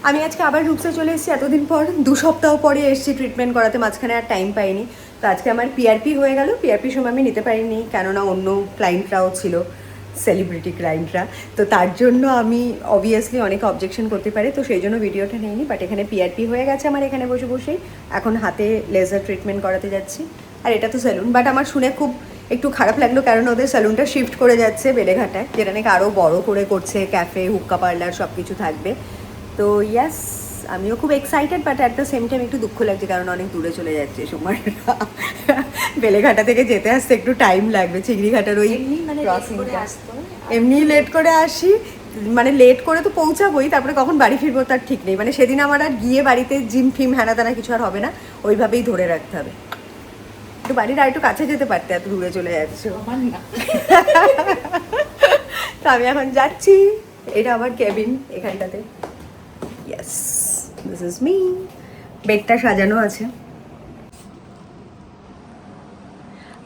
আমি আজকে আবার রুকসে চলে এসেছি এতদিন পর, 2 সপ্তাহ পরে এসেছি ট্রিটমেন্ট করাতে, মাঝখানে আর টাইম পাইনি। তো আজকে আমার পিআরপি হয়ে গেল। পিআরপির সময় আমি নিতে পারিনি, কেননা অন্য ক্লায়েন্টরাও ছিল, সেলিব্রিটি ক্লায়েন্টরা। তো তার জন্য আমি অবভিয়াসলি অনেকে অবজেকশন করতে পারে, তো সেই জন্য ভিডিওটা নিইনি। বাট এখানে পিআরপি হয়ে গেছে আমার, এখানে বসে বসেই এখন হাতে লেজার ট্রিটমেন্ট করাতে যাচ্ছি। আর এটা তো সেলুন, বাট আমার শুনে খুব একটু খারাপ লাগলো, কারণ ওদের সেলুনটা শিফট করে যাচ্ছে বেলেঘাটায়, যেটা নাকি আরও বড় করে করছে, ক্যাফে, হুক্কা পার্লার সব কিছু থাকবে। তো ইয়াস, আমিও খুব excited, but at the same time একটু দুঃখ লাগছে, কারণ অনেক দূরে চলে যাচ্ছে সময়। বেলেঘাটা থেকে যেতে আসতে একটু টাইম লাগবে, চিংড়িঘাটার ওই ক্রসিংটা। এমনি লেট করে আসি, মানে লেট করে তো পৌঁছাবোই, তারপরে কখন বাড়ি ফিরবো তার ঠিক নেই। মানে সেদিন আমার আর গিয়ে বাড়িতে জিম ফিম হ্যানা তেনা কিছু আর হবে না, ওইভাবেই ধরে রাখতে হবে। একটু বাড়ির আর একটু কাছে যেতে পারতে, এত দূরে চলে যাচ্ছে। তো আমি এখন যাচ্ছি, এটা আমার কেবিন এখানটাতে। Yes, this is me. বেডটা সাজানো আছে।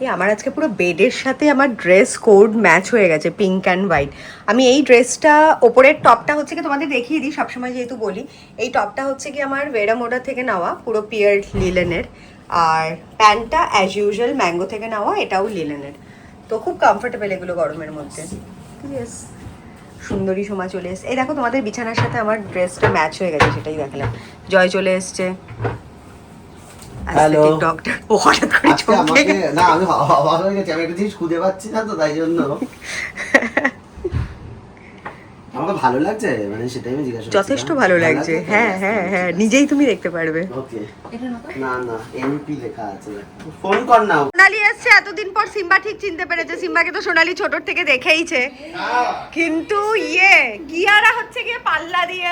এই আমার আজকে পুরো বেডের সাথে আমার ড্রেস কোড ম্যাচ হয়ে গেছে, পিঙ্ক অ্যান্ড হোয়াইট। আমি এই ড্রেসটা, ওপরের টপটা হচ্ছে কি তোমাদের দেখিয়ে দিই সবসময় যেহেতু বলি, এই টপটা হচ্ছে কি আমার ভেরামোডা থেকে নেওয়া, পুরো পিওর লিলেনের। আর প্যান্টটা অ্যাজ ইউজুয়াল ম্যাঙ্গো থেকে নেওয়া, এটাও লিলেনের। তো খুব কমফোর্টেবল এগুলো গরমের মধ্যে। ইয়েস, সুন্দরী সময় চলে এসছে। এই দেখো তোমাদের বিছানার সাথে আমার ড্রেসটা ম্যাচ হয়ে গেছে, সেটাই দেখালাম। জয় চলে এসছে। হ্যালো ডক্টর ও হঠাৎ করে চমকে গেছে। না আমি অবাক হয়ে গেছি, আমি একটা জিনিস খুঁজে পাচ্ছি না তো, তাই জন্য। আমাকে ভালো লাগছে, মানে সেটাই আমি জিজ্ঞাসা করছি। যথেষ্ট ভালো লাগছে, হ্যাঁ হ্যাঁ হ্যাঁ, নিজেই তুমি দেখতে পারবে। ওকে, না না এমপি লেখা আছে, ফোন কর না। সোনালি এসছে এতদিন পর, সিম্বা ঠিক চিনতে পেরেছে। সিম্বাকে তো সোনালি ছোটর থেকে দেখেইছে, কিন্তু কিয়ারা হচ্ছে গিয়ে পাল্লা দিয়ে,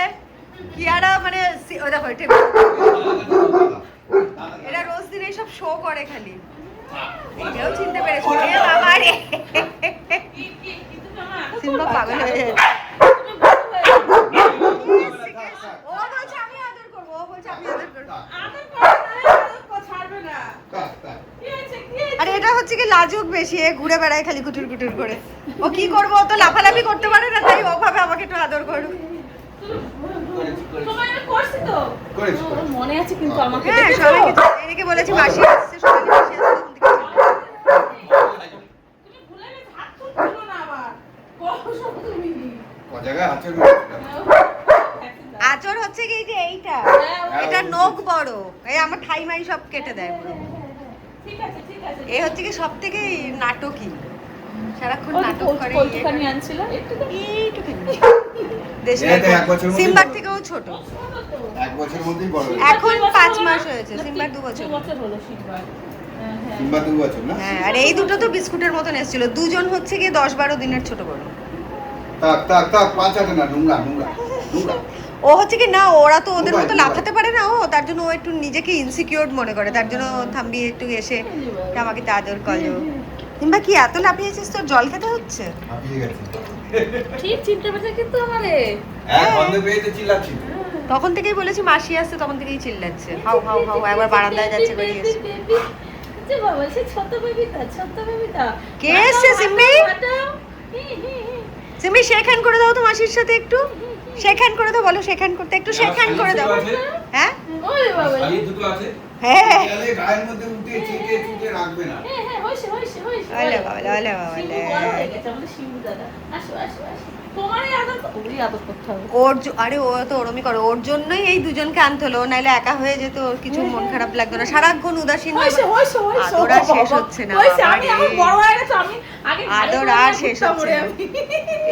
কিয়ারা মানে ওই দেখো এরা রোজ দিন এইসব শো করে খালি, এটাও চিনতে পেরেছে। এ বাবা রে, সিম্বা পাগল হয়ে যাচ্ছে। ও বলছে আমি আদর করবো, ও বলছে আমি আদর করবো। আরে এটা হচ্ছে কি লাজুক বেশি, ঘুরে বেড়ায় খালি কুটুর কুটুর করে। ও কি করবো, ও তো লাফালাফি করতে পারে না, তাই ওভাবে আমাকে একটু আদর করো। মনে আছে কিন্তু আমাকে, হ্যাঁ সবাই কিছু এদিকে বলেছি, মাসি আসছে, সোনালি মাসি আসছে, আচর হচ্ছে কি যে এইটা, এটা নখ বড়, এই আমার ঠাইমাই সব কেটে দেয় পুরো। এই হচ্ছে কি সব থেকে নাটকই, সারাক্ষণ নাটক করে। কলকাতানি আনছিল এইটুখানি সিম্বার থেকেও ছোট, এক বছরের মধ্যেই বড় এখন 5 মাস হয়েছে, সিম্বার 2 বছর হলো সিম্বার। কিংবা 2 বছর না। হ্যাঁ, আর এই দুটো তো বিস্কুটের মতন এসেছিল, দুজন হচ্ছে গিয়ে 10-12 দিনের ছোট বড়। তাক পাঁচাতে না, নোংরা নোংরা নোংরা। ও হচ্ছে কি না, ওরা তো ওদের মতো লাফাতে পারে না, ও তার জন্য ও একটু নিজেকে ইনসিকিউর মনে করে, তার জন্য থাম্বি একটু এসে আমাকে আদর করলো। কিংবা কি এত লাফিয়েছিস, তোর জল খেতে হচ্ছে? হাঁপিয়ে গেছে। ঠিক চিনতে পেরেছে কিন্তু আমারে, হ্যাঁ বন্ধ পেয়েতে চিল্লাচ্ছি। তখন থেকেই বলেছি মাসি আসছে, তখন থেকেই চিল্লাচ্ছে, হাউ হাউ হাউ। একবার বারান্দায় যাচ্ছে, বেরিয়ে গেছে। যে বাবা সে ছোট বেবিটা কে এসছে সিম্মি? সিম্মি শেক হ্যান্ড করে দাও তো মাসির সাথে, একটু শেক হ্যান্ড করে দাও, বলো শেক হ্যান্ড করতে, একটু শেক হ্যান্ড করে দাও। হ্যাঁ ওই বাবা খালি দুটো আছে, হ্যাঁ, তাহলে গায়ের মধ্যে উঠে চিকে চুকে রাখবে না। হ্যাঁ হইছে ওলে বাবা ওলে বাবা ওলে। হয়ে গেছে আমাদের শিবু দাদা। আসো তোমারই আদর করতে হবে। আরে ও তো ওরমই করে, ওর জন্যই এই দুজনকে আনতে হলো, নাইলে একা হয়ে যেত, ওর কিছু মন খারাপ লাগতো না, সারাক্ষণ উদাসীন আদর আর শেষ হচ্ছে না। আদর আর শেষ হচ্ছে না।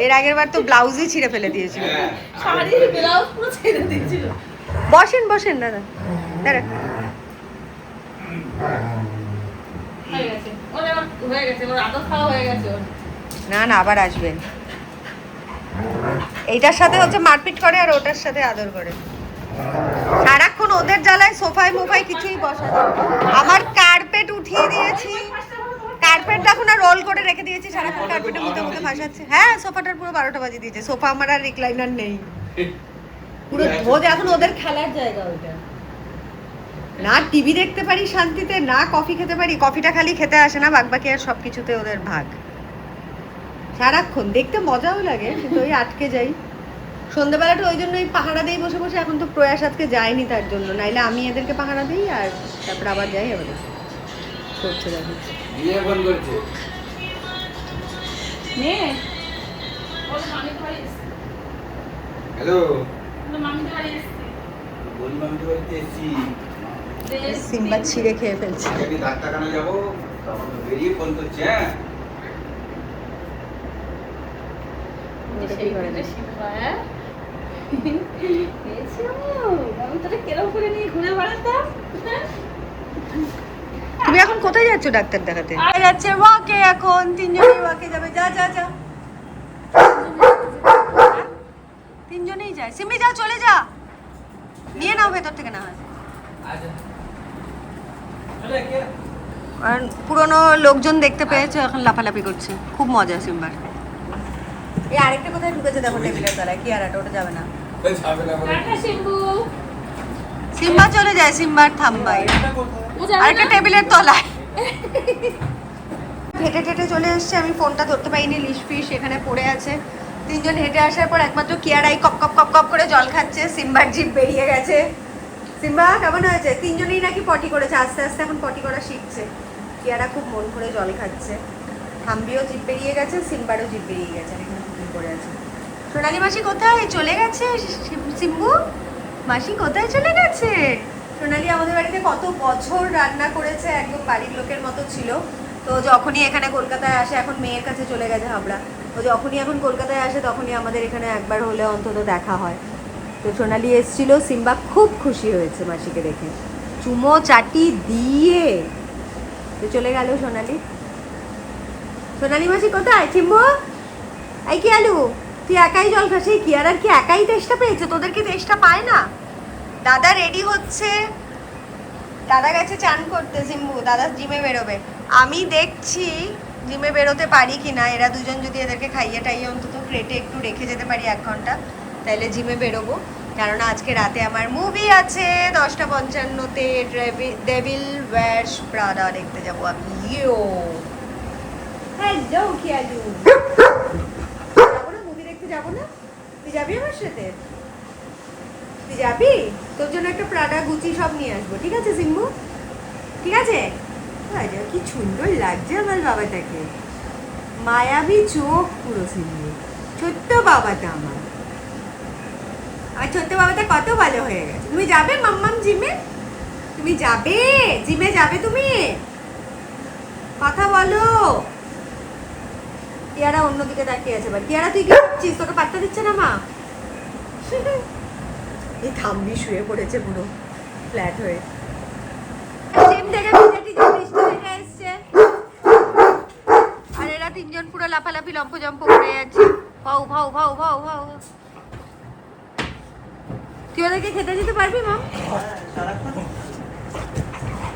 এর আগের বার তো ব্লাউজই ছিঁড়ে ফেলে দিয়েছিল। শাড়ির ব্লাউজ পুরো ছেড়ে দিয়েছিল। বসেন বসেন দাদা, দাঁড়া। হয়ে গেছে ওর আদর খাওয়া হয়ে গেছে ওর। না না, আবার আসবে। এইটার সাথে হচ্ছে মারপিট করে, আর ওটার সাথে আদর করে। সারাক্ষণ ওদের জ্বালায় সোফায় মোফায় কিছুই বসা যায় না। আমার কার্পেট উঠিয়ে দিয়েছি, কার্পেটটা এখন আর রোল করে রেখে দিয়েছি, সারাক্ষণ কার্পেটের মধ্যে মধ্যে ভাসাচ্ছে। হ্যাঁ, সোফাটার পুরো 12টা বাজিয়ে দিয়েছে। সোফা আমার আর রিক্লাইনার নেই, পুরো ধোজ। এখন ওদের খেলার জায়গা ওইটা, না টিভি দেখতে পারি শান্তিতে, না কফি খেতে পারি। কফিটা খালি খেতে আসে না, বাকি আর সব কিছুতে ওদের ভাগ। সারাক্ষণ দেখতে মজাও লাগে, কিন্তু ওই আটকে যাই। সন্ধ্যাবেলাটা ওই জন্যই পাহারা দেই বসে বসে। এখন তো প্রয়াস আজকে যায়নি তার জন্য, নাইলে আমি এদেরকে পাহারা দিই আর তারপর আবার যাই আবার করছে দেখো। বিয়ে ফোন করছে। নে ওর মামির বাড়ি এসছে। হ্যালো, ওর মামির বাড়ি এসছে। বলি মামির বাড়িতে এসেছি। সিম্বা ছিঁড়ে খেয়ে ফেলছে। আগে আমি ডাক্তারখানা যাবো, তখন বেরিয়ে ফোন করছি। হ্যাঁ, ওটাই করে না। হ্যাঁ আমি তোকে কেরম করে নিয়ে ঘুরে বেড়াতাম। তুমি এখন কোথায় যাচ্ছ ডাক্তার দেখাতে? যাচ্ছে ওয়াকে, এখন তিনজনেই ওয়াকে যাবে। যা যা যা, তিনজনেই যায়। সিমি যা, চলে যা, নিয়ে নাও ভেতর থেকে না হয়। আর পুরনো লোকজন দেখতে পেয়েছে, এখন লাফালাফি করছে। খুব মজা সিম্বার। এই আরেকটা কোথায় ঢুকেছে দেখো টেবিলের তলায়, কি আর ওটা যাবে না। টাটা শিম্বু। সিম্বা চলে যায়, সিম্বার থাম্বাই ও যাবে আরেকটা না? টেবিলের তলায়। হেঁটে হেঁটে চলে এসছে, আমি ফোনটা ধরতে পাইনি, লিশ ফিশ এখানে পড়ে আছে। তিনজন হেঁটে আসার পর একমাত্র কিয়ারাই কপ কপ কপ কপ করে জল খাচ্ছে। সিম্বার জিভ বেরিয়ে গেছে। সিম্বা কেমন হয়েছে? তিনজনেই নাকি পটি করেছে, আস্তে আস্তে এখন পটি করা শিখছে। কিয়ারা খুব মন করে জল খাচ্ছে। থাম্বিও জিভ বেরিয়ে গেছে, সিম্বারও জিভ বেরিয়ে গেছে, এখানে পুতুল করে আছে। সোনালি মাসি কোথায় চলে গেছে? সিম্বু মাসি কোথায় চলে গেছে? সোনালি আমাদের বাড়িতে কত বছর রান্না করেছে, একদম বাড়ির লোকের মতো ছিল। তো যখনই এখানে কলকাতায় আসে, এখন মেয়ের কাছে চলে গেছে হাবড়া, তো যখনই এখন কলকাতায় আসে তখনই আমাদের এখানে একবার হলে অন্তত দেখা হয়। তো সোনালি এসেছিল, সিম্বা খুব খুশি হয়েছে মাসিকে দেখে, চুমো চাটি দিয়ে তো চলে গেল সোনালি। সোনালি মাসি কোথায়? চিম্বু এই কি আলু, তুই একাই জল খাস? এই কি আর কি একাই তেষ্টা পেয়েছে? তোদের কি তেষ্টা পায় না? দাদা রেডি হচ্ছে, দাদা গেছে চান করতে। সিম্বু দাদা জিমে বেরোবে, আমি দেখছি জিমে বেরোতে পারি কি না। এরা দুজন যদি এদেরকে খাইয়ে টাইয়ে অন্তত ক্রেটে একটু রেখে যেতে পারি 1 ঘন্টা, তাহলে জিমে বেরোবো। কেননা আজকে রাতে আমার মুভি আছে 10:55-তে, ডেভিল ওয়্যারস প্রাডা দেখতে যাবো আমি। ইয়ো হ্যালো কি আলু, যাবো না মুভি দেখতে? যাবো না? তুই যাবি আমার সাথে? তুই যাবি? তোর জন্য একটা প্রাডা গুচি সব নিয়ে আসবো, ঠিক আছে সিম্বু? ঠিক আছে? আরে কি সুন্দর লাগছে আমার বাবাটাকে, মায়াবী চোখ পুরো সিম্বু। ছোট্ট বাবাটা আমার, আর ছোট্ট বাবাটা কত ভালো হয়ে গেছে। তুমি যাবে মাম্মাম জিমে? তুমি যাবে জিমে? যাবে তুমি? কথা বলো। কিয়ারা অন্যদিকে তাকিয়ে আছে। কিয়ারা তুই কি করছিস? তোকে পাত্তা দিচ্ছে না মা? এই থাম্বি শুয়ে পড়েছে পুরো ফ্ল্যাট হয়ে। জিম থেকে বৃষ্টি দেখে এসছে, আর এরা তিনজন পুরো লাফালাফি লম্প জম্প করে যাচ্ছে। ভাউ ভাউ ভাউ ভাউ ভাউ। তুই ওদেরকে খেতে দিতে পারবি মা?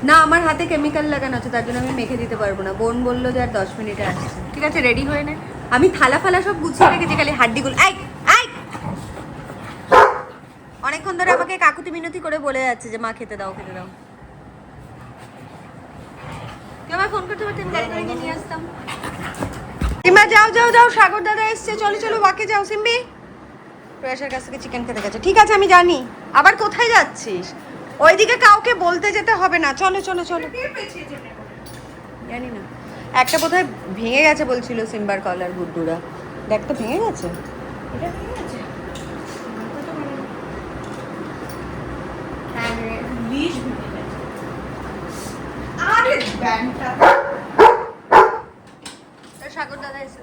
না, আমার হাতে কেমিক্যাল লাগানো আছে, তার জন্য আমি মেখে দিতে পারবো না। বোন বললো যে আর 10 মিনিটে আসছে। ঠিক আছে, রেডি হয়ে নে। আমি থালা ফালা সব গুছিয়ে রেখেছি, খালি হাড্ডিগুলো। এই এই অনেকক্ষণ ধরে আমাকে কাকুতি মিনতি করে বলে যাচ্ছে যে মা খেতে দাও খেতে দাও। তুই আমার ফোন করতে পারতি, আমি গাড়ি করে নিয়ে আসতাম। সিম্বা যাও যাও যাও, সাগর দাদা এসছে, চলো চলো ওয়াকে যাও। সিম্বি প্রয়াসের কাছ থেকে চিকেন খেতে গেছে। ঠিক আছে আমি জানি, আবার কোথায় যাচ্ছিস? ওইদিকে কাউকে বলতে যেতে হবে না, চলো চলো চলো। জানি না, একটা বোধহয় ভেঙে গেছে বলছিল সিম্বার কলার গুড্ডুরা। দেখ তো ভেঙে গেছে। এটা ঠিক আছে? হ্যাঁ বিষ ভেঙে গেছে। আরে ব্যান্ডটা সাগর দাদা এসে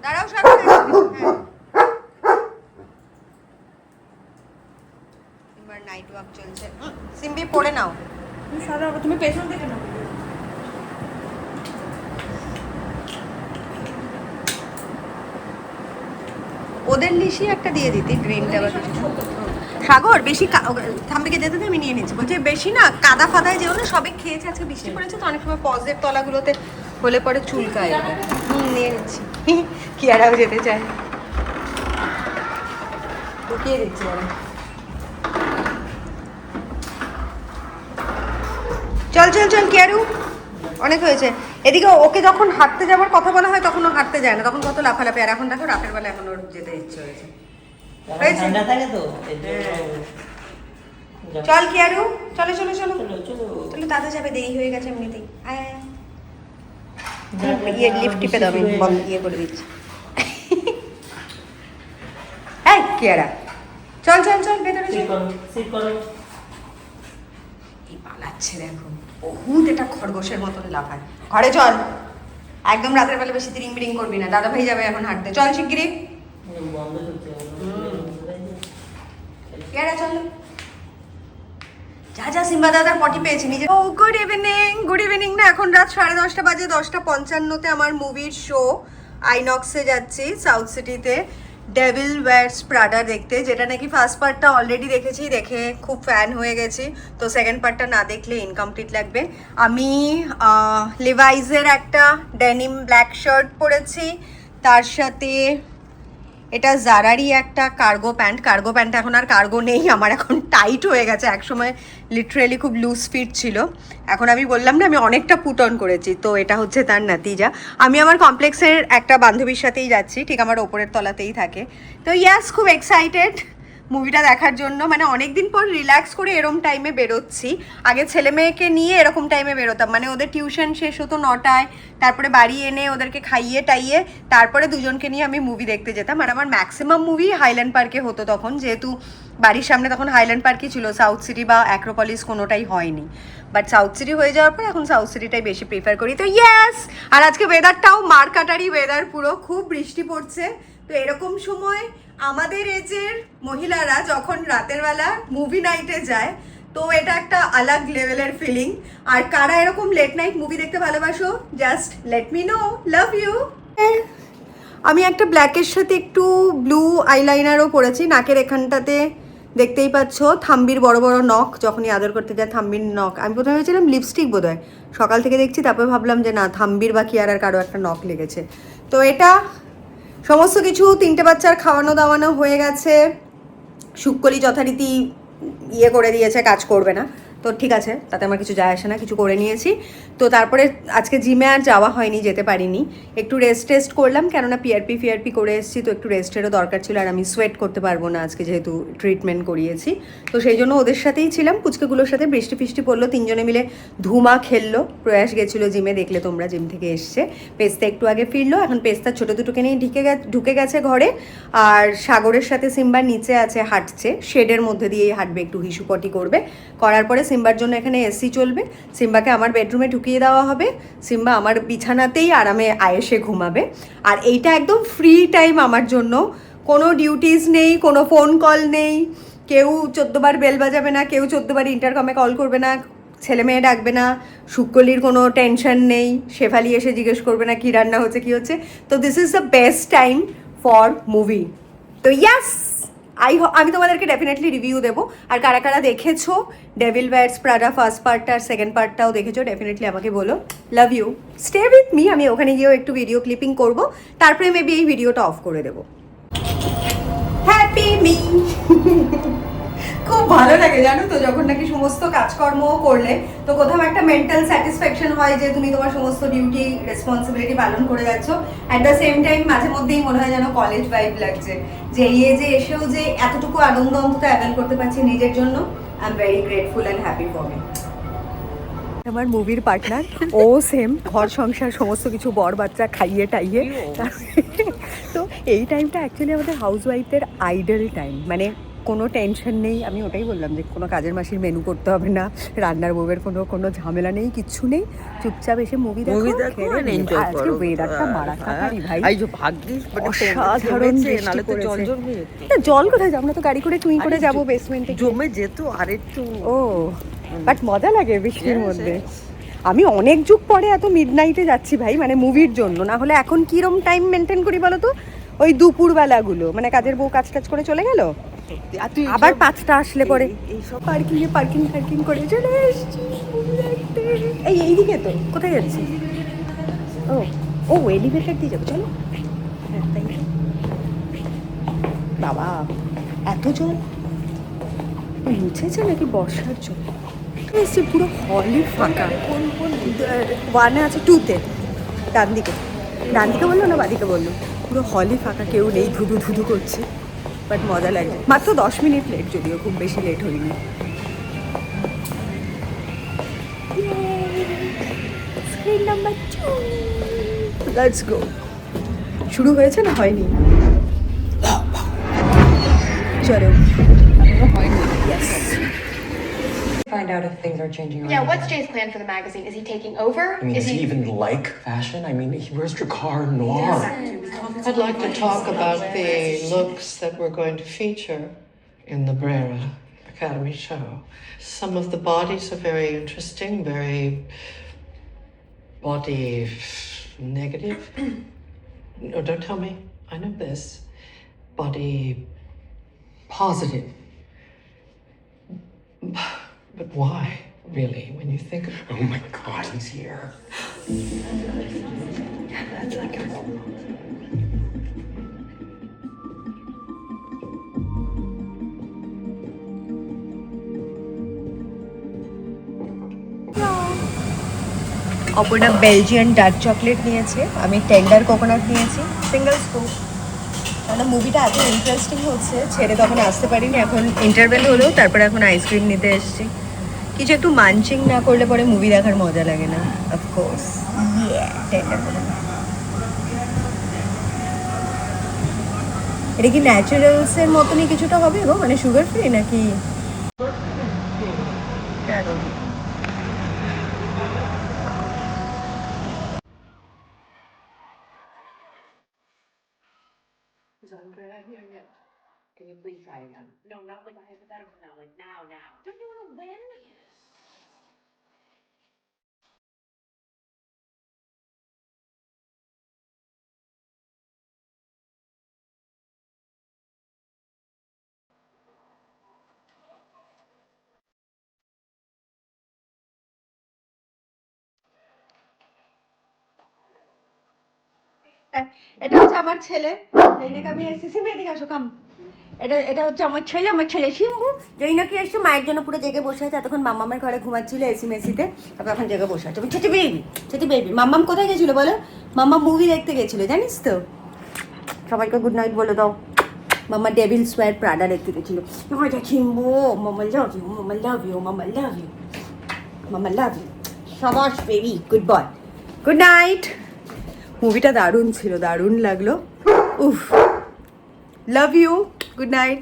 দাঁড়াও, সাগর এসে। হ্যাঁ সিম্বার নাইট ওয়াক চলছে। সিম্বি পড়ে নাও। তুমি সরো, তুমি পেছন থেকে নাও। ওদের লিশি একটা দিয়ে দিতি, গ্রিনটা বা কিছু। সাগর বেশি থাম্বিকে যেতে দে, আমি নিয়ে নিচ্ছি। বলছে বেশি না কাদা ফাদায় যেও না, সবে খেয়েছে, আজকে বৃষ্টি পড়েছে তো অনেক সময় পজের তলাগুলোতে হলে পরে চুলকায়। নিয়ে নিচ্ছি। কিয়ারাও যেতে চায়, ঢুকিয়ে দিচ্ছি ওরা। চল চল চল কিয়ারু, অনেক হয়েছে। এদিকে ওকে যখন হাঁটতে যাওয়ার কথা বলা হয় তখন ও হাঁটতে যায় না, তখন কত লাফালাফি। আর এখন দেখো রাতের বেলা এখন ওর যেতে ইচ্ছে হয়েছে। হয়েছে? ঠান্ডা থাকে তো এর হ্যাঁ। জন্য চল কি আরো, চলো চলো চলো চলো চলো চলো, দাদা যাবে, দেরি হয়ে গেছে এমনিতেই। আয় আয়। যা, যা, ইয়ে যা, লিফট টিপে বেশি দাও, আমি শুয়ে বন্ধ গেছে। ইয়ে করে দিচ্ছি। এই কিয়ারা, চল চল চল ভেতরে sit চল। করো, sit করো। এই পালাচ্ছে দেখো, বহুত এটা খরগোশের মতন লাফায়। ঘরে চল, একদম রাতের বেলা বেশি তিরিং বিরিং করবি না, দাদা ভাই যাবে এখন হাঁটতে। চল শিগগিরি বন্ধ হচ্ছে কিয়ারা, চল। যা যা, সিম্বা দাদার পটি পেয়েছি নিজে। ও গুড ইভিনিং, গুড ইভিনিং না, এখন রাত 10:30 বাজে, 10:55 আমার মুভির শো আইনক্সে যাচ্ছি সাউথ সিটিতে ডেভিল ওয়্যারস প্রাডা দেখতে, যেটা নাকি ফার্স্ট পার্টটা অলরেডি দেখেছি, দেখে খুব ফ্যান হয়ে গেছি, তো সেকেন্ড পার্টটা না দেখলে ইনকমপ্লিট লাগবে। আমি লিভাইজের একটা ডেনিম ব্ল্যাক শার্ট পরেছি, তার সাথে এটা জারারই একটা কার্গো প্যান্ট, এখন আর কার্গো নেই, আমার এখন টাইট হয়ে গেছে, একসময় লিটারেলি খুব লুজ ফিট ছিল, এখন আমি বললাম না আমি অনেকটা পুট অন করেছি, তো এটা হচ্ছে তার নাতিজা। আমি আমার কমপ্লেক্সের একটা বান্ধবীর সাথেই যাচ্ছি, ঠিক আমার ওপরের তলাতেই থাকে, তো ইয়াস খুব এক্সাইটেড মুভিটা দেখার জন্য, মানে অনেক দিন পর রিল্যাক্স করে এরম টাইমে বেরোচ্ছি। আগে ছেলে মেয়েকে নিয়ে এরকম টাইমে বেরোতাম, মানে ওদের টিউশন শেষ হতো 9টায়, তারপরে বাড়ি এনে ওদেরকে খাইয়ে টাইয়ে তারপরে দুজনকে নিয়ে আমি মুভি দেখতে যেতাম, আর আমার ম্যাক্সিমাম মুভি হাইল্যান্ড পার্কে হতো তখন, যেহেতু বাড়ির সামনে তখন হাইল্যান্ড পার্কই ছিল, সাউথ সিটি বা অ্যাক্রোপলিস কোনোটাই হয়নি, বাট সাউথ সিটি হয়ে যাওয়ার পর এখন সাউথ সিটিটাই বেশি প্রিফার করি। তো ইয়েস, আর আজকে ওয়েদারটাও মারকাটারি ওয়েদার, পুরো খুব বৃষ্টি পড়ছে, তো এরকম সময় আমাদের এজের মহিলারা যখন রাতের বেলা মুভি নাইটে যায়, তো এটা একটা আলাগ লেভেলের ফিলিং। আর কারা এরকম লেট নাইট মুভি দেখতে ভালোবাসো, just let me know, love you. আমি একটা ব্ল্যাকের সাথে একটু ব্লু আইলাইনারও পরেছি, নাকের এখানটাতে দেখতেই পাচ্ছ থাম্বির বড় বড় নখ, যখনই আদর করতে যায় থাম্বির নখ, আমি প্রথমে ভেবেছিলাম লিপস্টিক বোধহয়, সকাল থেকে দেখছি, তারপরে ভাবলাম যে না, থাম্বির বা কিয়ারার কারো একটা নখ লেগেছে। তো এটা সমস্ত কিছু, 3টে বাচ্চার খাওয়ানো দাওয়ানো হয়ে গেছে, শুক্কলি যথারীতি ইয়ে করে দিয়েছে, কাজ করবে না, তো ঠিক আছে, তাতে আমার কিছু যায় আসে না, কিছু করে নিয়েছি। তো তারপরে আজকে জিমে আর যাওয়া হয়নি, যেতে পারিনি, একটু রেস্ট করলাম, কেননা পিআরপি করে এসেছি, তো একটু রেস্টেরও দরকার ছিল, আর আমি সোয়েট করতে পারবো না আজকে যেহেতু ট্রিটমেন্ট করিয়েছি, তো সেই জন্য ওদের সাথেই ছিলাম, পুচকেগুলোর সাথে। বৃষ্টি পড়লো, 3জনে মিলে ধুমা খেললো, প্রয়াস গেছিলো জিমে, দেখলে তোমরা, জিম থেকে এসছে, পেস্তা একটু আগে ফিরলো, এখন পেস্তা ছোটো দুটোকে নিয়ে ঢুকে গেছে ঘরে, আর সাগরের সাথে সিম্বা নিচে আছে, হাঁটছে, শেডের মধ্যে দিয়েই হাঁটবে, একটু হিসুপটি করবে, করার পরে সিম্বার জন্য এখানে এসি চলবে, সিম্বাকে আমার বেডরুমে ঢুকিয়ে দেওয়া হবে, সিম্বা আমার বিছানাতেই আরামে আয়েসে ঘুমাবে, আর এইটা একদম ফ্রি টাইম আমার জন্য, কোনো ডিউটিস নেই, কোনো ফোন কল নেই, কেউ 14বার বেল বাজাবে না, কেউ 14বার ইন্টারকমে কল করবে না, ছেলে মেয়ে ডাকবে না, শুক্কলির কোনো টেনশন নেই, শেফালি এসে জিজ্ঞেস করবে না কী রান্না হচ্ছে কী হচ্ছে, তো this is the best time for movie. তো ইয়াস, আমি তোমাদেরকে ডেফিনেটলি রিভিউ দেবো, আর কারা কারা দেখেছো ডেভিল ওয়্যারস প্রাডা ফার্স্ট পার্টটা আর সেকেন্ড পার্টটাও দেখেছো, ডেফিনেটলি আমাকে বলো। Love you, stay with me, আমি ওখানে গিয়েও একটু ভিডিও ক্লিপিং করবো, তারপরে মেবি এই ভিডিওটা অফ করে দেবো। Happy me. খুব ভালো লাগে জানো তো, যখন নাকি সমস্ত কাজকর্ম করলে তো কোথাও একটা মেন্টাল স্যাটিসফ্যাকশন হয় যে তুমি তোমার সমস্ত ডিউটি রেসপন্সিবিলিটি পালন করে যাচ্ছ, অ্যাট দ্য সেম টাইম মাঝে মধ্যেই মনে হয় যেন কলেজ ভাইব লাগছে, যে এই এজে এসেও যে এতটুকু আনন্দ অন্তত অ্যাভেল করতে পারছি নিজের জন্য, I am very grateful and happy for me. আমার মুভির পার্টনার, ও সেম, ঘর সংসার সমস্ত কিছু, বর বাচ্চা খাইয়ে টাইয়ে, তো এই টাইমটা অ্যাকচুয়ালি আমাদের হাউস ওয়াইফদের আইডল টাইম, মানে কোনো টেনশন নেই, আমি ওটাই বললাম যে কোনো কাজের মাসির মেনু করতে হবে না, রান্নার বউয়ের কোনো ঝামেলা নেই, কিচ্ছু নেই, চুপচাপ এসে মুভি দেখো, আজকে ওয়েদারটা মারাত্মক ভাই, অসাধারণ বৃষ্টি পড়েছে। জল কোথায়, আমরা তো গাড়ি করে টুই করে যাবো বেসমেন্টে, জমে যেত আর একটু, ও বাট মজা লাগে বৃষ্টির মধ্যে। আমি অনেক যুগ পরে এত মিডনাইটে যাচ্ছি ভাই, মানে মুভির জন্য, না হলে এখন কিরম টাইম মেনটেন করি বলো তো, ওই দুপুরবেলাগুলো, মানে কাজের বউ কাজ টাজ করে চলে গেল, আবার 5টা আসলে পরে এইসব পার্কিং করে চলে এসছি এইদিকে। তো কোথায় যাচ্ছি? ও এলিভেটর দিয়ে যাবো, চলো। হ্যাঁ তাই, বাবা এত জল মুছেছে নাকি বর্ষার জন্য? এসছি পুরো হলই ফাঁকা, কোন 1-এ আছে, 2-তে ডান দিকে বললো না বাদিকে বললো, পুরো হলই ফাঁকা, কেউ নেই, ধুধু করছে, বাট মজা লাগে। মাত্র 10 মিনিট লেট, যদিও খুব বেশি লেট হয়নি। Screen number 2, let's go. শুরু হয়েছে না হয়নি? চলো, হয়নি। Yes. Find out if things are changing around. Yeah, what's Jay's plan for the magazine? Is he taking over? I mean, does he even like fashion? I mean, he wears Drakkar Noir. I'd like to talk about the looks that we're going to feature in the Brera Academy show. Some of the bodies are very interesting, very body negative. No, don't tell me. I know this. Body positive. But why, really, when you think of Oh my God, he's here. That's like a... Aparna Belgian dark chocolate নিয়েছে, আমি tender coconut নিয়েছি, single scoop. কারণ মুভিটা এত interesting হচ্ছে, ছেড়ে তখন আসতে পারিনি। এখন ইন্টারভেল হলো, তারপরে এখন আইসক্রিম নিতে এসেছি। কিছু একটু মানচিং না করলে পরে মুভি দেখার মজা লাগে না। Of course tender coconut. এটা কি ন্যাচারালসের মতনই কিছুটা হবে গো, মানে সুগার ফ্রি নাকি? Can you please try again? No, not like a hypothetical now, like now. Don't you want to win? এটা হচ্ছে আমার ছেলে, যেটাকে আমি এসেছি মেয়েদিকে আসো কাম। এটা হচ্ছে আমার ছেলে শিম্বু, যেই নাকি এসছে মায়ের জন্য পুরো জেগে বসে আছে। এতক্ষণ মাম্মামের ঘরে ঘুমাচ্ছিল এসি মেসিতে, তারপর এখন জেগে বসে আছে। ছোটি বেবি মাম্মাম কোথায় গেছিলো বলো? মাম্মা মুভি দেখতে গেছিলো, জানিস তো। সবাইকে গুড নাইট বলে দাও। মাম্মা ডেভিল সোয়ার প্রাডা দেখতে গেছিলো। Simbu, mamma love you, mamma love you, mamma love you, mamma love you. সাবাস baby, good boy, good night. মুভিটা দারুণ ছিল, দারুণ লাগলো। উফ, লাভ ইউ, গুড নাইট।